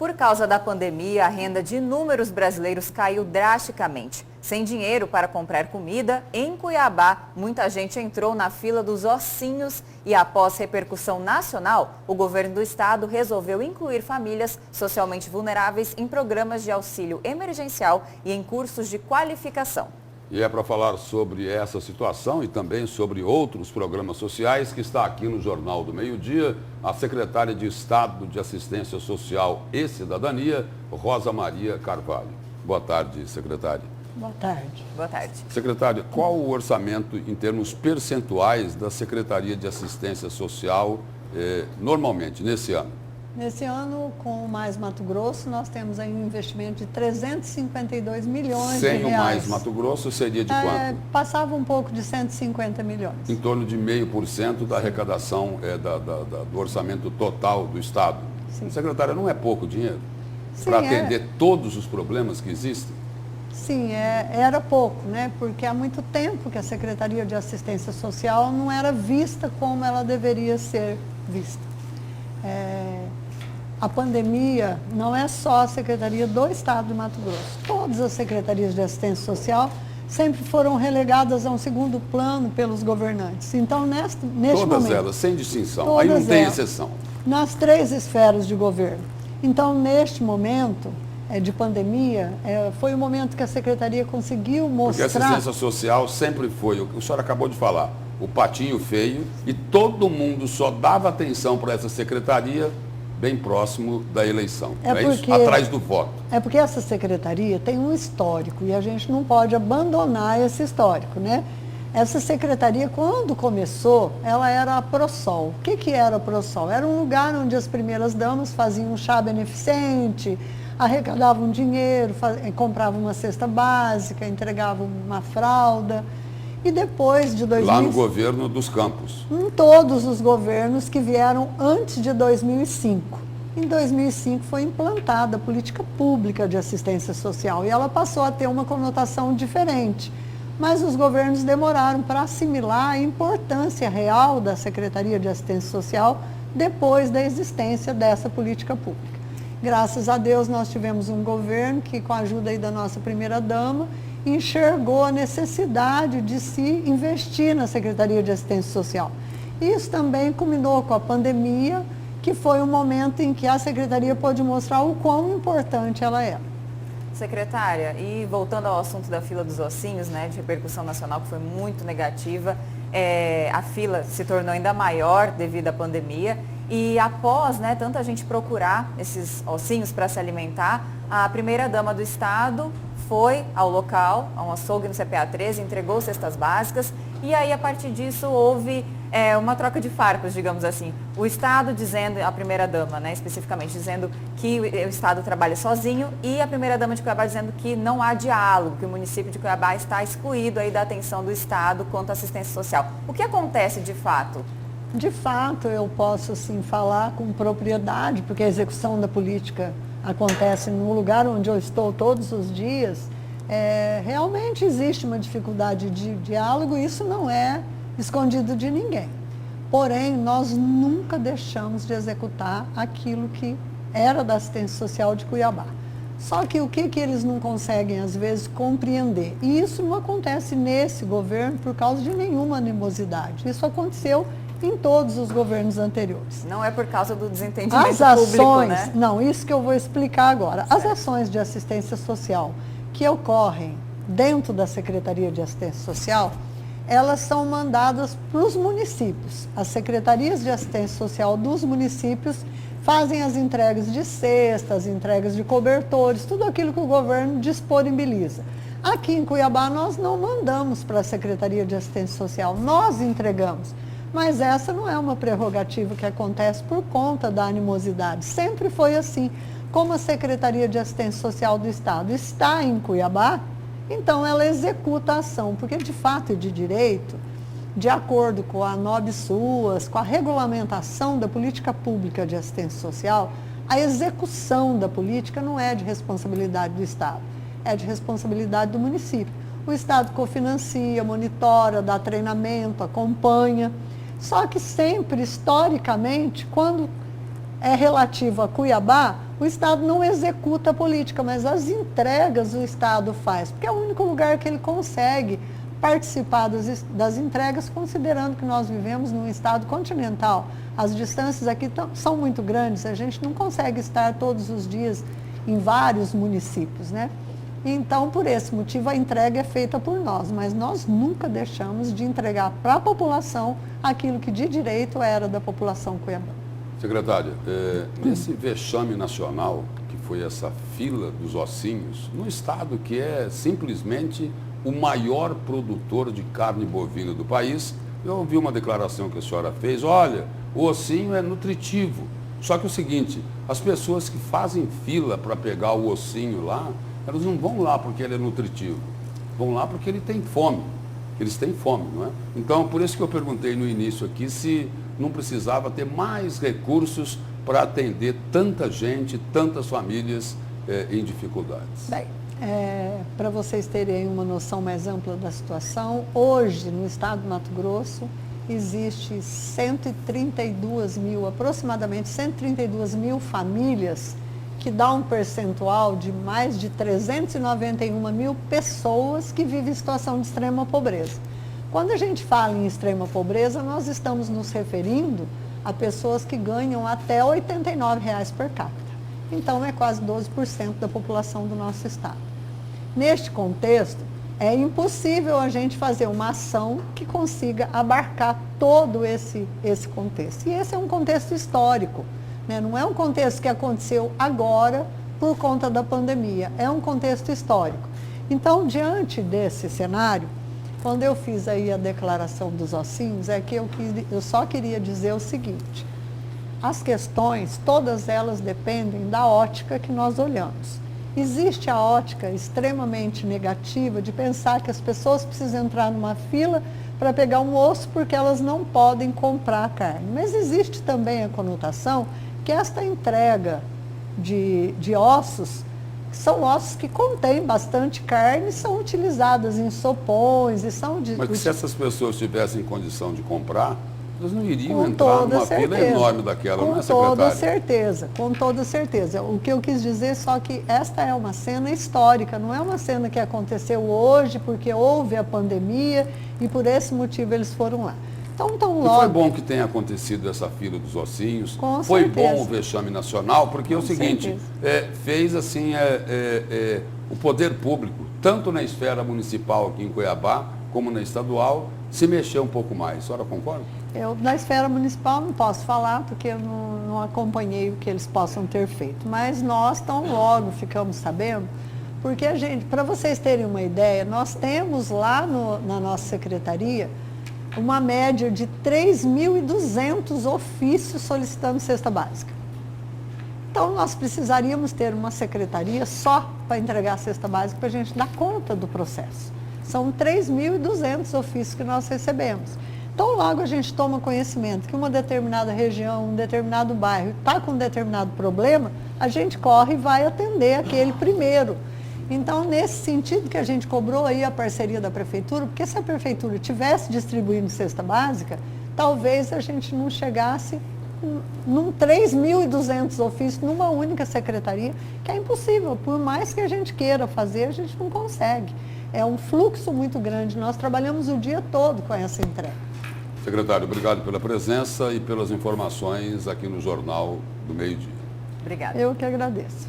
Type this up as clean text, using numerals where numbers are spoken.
Por causa da pandemia, a renda de inúmeros brasileiros caiu drasticamente. Sem dinheiro para comprar comida, em Cuiabá, muita gente entrou na fila dos ossinhos e, após repercussão nacional, o governo do estado resolveu incluir famílias socialmente vulneráveis em programas de auxílio emergencial e em cursos de qualificação. E é para falar sobre essa situação e também sobre outros programas sociais que está aqui no Jornal do Meio-Dia a secretária de Estado de Assistência Social e Cidadania, Rosa Maria Carvalho. Boa tarde, secretária. Boa tarde. Boa tarde. Secretária, qual o orçamento em termos percentuais da Secretaria de Assistência Social normalmente nesse ano? Nesse ano, com o Mais Mato Grosso, nós temos aí um investimento de 352 milhões de reais. Sem o Mais Mato Grosso seria de quanto? Passava um pouco de 150 milhões. Em torno de 0,5% da arrecadação do orçamento total do Estado. Sim. Secretária, não é pouco dinheiro para atender todos os problemas que existem? Sim, era pouco, né? Porque há muito tempo que a Secretaria de Assistência Social não era vista como ela deveria ser vista. A pandemia não é só a Secretaria do Estado de Mato Grosso. Todas as secretarias de assistência social sempre foram relegadas a um segundo plano pelos governantes. Então, neste momento... Todas elas, sem distinção. Aí não tem exceção. Nas 3 esferas de governo. Então, neste momento de pandemia, foi o momento que a Secretaria conseguiu mostrar... Porque a assistência social sempre foi, o que o senhor acabou de falar, o patinho feio, e todo mundo só dava atenção para essa secretaria bem próximo da eleição, não é isso? Atrás do voto. É porque essa secretaria tem um histórico e a gente não pode abandonar esse histórico, né? Essa secretaria, quando começou, ela era a ProSol. O que era a ProSol? Era um lugar onde as primeiras damas faziam um chá beneficente, arrecadavam dinheiro, compravam uma cesta básica, entregavam uma fralda. E depois de 2000... Lá no governo dos Campos. Em todos os governos que vieram antes de 2005. Em 2005 foi implantada a política pública de assistência social e ela passou a ter uma conotação diferente. Mas os governos demoraram para assimilar a importância real da Secretaria de Assistência Social depois da existência dessa política pública. Graças a Deus nós tivemos um governo que, com a ajuda aí da nossa primeira-dama, enxergou a necessidade de se investir na Secretaria de Assistência Social. Isso também culminou com a pandemia, que foi um momento em que a Secretaria pôde mostrar o quão importante ela era. Secretária, e voltando ao assunto da fila dos ossinhos, né, de repercussão nacional, que foi muito negativa, a fila se tornou ainda maior devido à pandemia. E após, né, tanta gente procurar esses ossinhos para se alimentar, a primeira-dama do Estado foi ao local, a um açougue no CPA 13, entregou cestas básicas e aí a partir disso houve uma troca de farpas, digamos assim. O Estado dizendo, a primeira-dama, né, especificamente, dizendo que o Estado trabalha sozinho e a primeira-dama de Cuiabá dizendo que não há diálogo, que o município de Cuiabá está excluído aí da atenção do Estado quanto à assistência social. O que acontece de fato? De fato, eu posso sim falar com propriedade, porque a execução da política acontece no lugar onde eu estou todos os dias. Realmente existe uma dificuldade de diálogo e isso não é escondido de ninguém. Porém, nós nunca deixamos de executar aquilo que era da assistência social de Cuiabá. Só que o que eles não conseguem, às vezes, compreender? E isso não acontece nesse governo por causa de nenhuma animosidade. Isso aconteceu em todos os governos anteriores. Não é por causa do desentendimento público, né? Não, isso que eu vou explicar agora. Certo. As ações de assistência social que ocorrem dentro da Secretaria de Assistência Social, elas são mandadas para os municípios. As secretarias de assistência social dos municípios fazem as entregas de cestas, entregas de cobertores, tudo aquilo que o governo disponibiliza. Aqui em Cuiabá nós não mandamos para a Secretaria de Assistência Social, nós entregamos. Mas essa não é uma prerrogativa que acontece por conta da animosidade. Sempre foi assim. Como a Secretaria de Assistência Social do Estado está em Cuiabá, então ela executa a ação, porque de fato e de direito, de acordo com a NOB-SUAS, com a regulamentação da política pública de assistência social, a execução da política não é de responsabilidade do Estado, é de responsabilidade do município. O Estado cofinancia, monitora, dá treinamento, acompanha. Só que sempre, historicamente, quando é relativo a Cuiabá, o Estado não executa a política, mas as entregas o Estado faz, porque é o único lugar que ele consegue participar das entregas, considerando que nós vivemos num estado continental. As distâncias aqui são muito grandes, a gente não consegue estar todos os dias em vários municípios, né? Então, por esse motivo, a entrega é feita por nós, mas nós nunca deixamos de entregar para a população aquilo que de direito era da população cuiabana. Secretária, nesse vexame nacional, que foi essa fila dos ossinhos, no estado que é simplesmente o maior produtor de carne bovina do país, eu ouvi uma declaração que a senhora fez, olha, o ossinho é nutritivo. Só que é o seguinte, as pessoas que fazem fila para pegar o ossinho lá, elas não vão lá porque ele é nutritivo, vão lá porque ele tem fome, eles têm fome, não é? Então, por isso que eu perguntei no início aqui se não precisava ter mais recursos para atender tanta gente, tantas famílias em dificuldades. Bem, para vocês terem uma noção mais ampla da situação, hoje no estado do Mato Grosso existe aproximadamente 132 mil famílias, que dá um percentual de mais de 391 mil pessoas que vivem em situação de extrema pobreza. Quando a gente fala em extrema pobreza, nós estamos nos referindo a pessoas que ganham até R$ 89 per capita. Então, é quase 12% da população do nosso estado. Neste contexto, é impossível a gente fazer uma ação que consiga abarcar todo esse contexto. E esse é um contexto histórico, né? Não é um contexto que aconteceu agora por conta da pandemia, é um contexto histórico. Então, diante desse cenário, quando eu fiz aí a declaração dos ossinhos, é que eu só queria dizer o seguinte: as questões, todas elas dependem da ótica que nós olhamos. Existe a ótica extremamente negativa de pensar que as pessoas precisam entrar numa fila para pegar um osso porque elas não podem comprar carne. Mas existe também a conotação que esta entrega de ossos são ossos que contêm bastante carne e são utilizadas em sopões e são... Mas se essas pessoas tivessem condição de comprar, elas não iriam entrar numa fila enorme daquela, não é, secretária? Com toda certeza. O que eu quis dizer só que esta é uma cena histórica, não é uma cena que aconteceu hoje porque houve a pandemia e por esse motivo eles foram lá. Então, logo... Foi bom que tenha acontecido essa fila dos ossinhos, com foi certeza. Bom o vexame nacional, porque é o seguinte, fez assim o poder público, tanto na esfera municipal aqui em Cuiabá, como na estadual, se mexer um pouco mais. A senhora concorda? Eu, na esfera municipal, não posso falar, porque eu não acompanhei o que eles possam ter feito. Mas nós, tão logo, ficamos sabendo, porque a gente, para vocês terem uma ideia, nós temos lá na nossa secretaria uma média de 3.200 ofícios solicitando cesta básica. Então, nós precisaríamos ter uma secretaria só para entregar a cesta básica para a gente dar conta do processo. São 3.200 ofícios que nós recebemos. Então, logo a gente toma conhecimento que uma determinada região, um determinado bairro está com um determinado problema, a gente corre e vai atender aquele primeiro. Então, nesse sentido que a gente cobrou aí a parceria da prefeitura, porque se a prefeitura tivesse distribuindo cesta básica, talvez a gente não chegasse num 3.200 ofícios numa única secretaria, que é impossível. Por mais que a gente queira fazer, a gente não consegue. É um fluxo muito grande. Nós trabalhamos o dia todo com essa entrega. Secretário, obrigado pela presença e pelas informações aqui no Jornal do Meio-Dia. Obrigada. Eu que agradeço.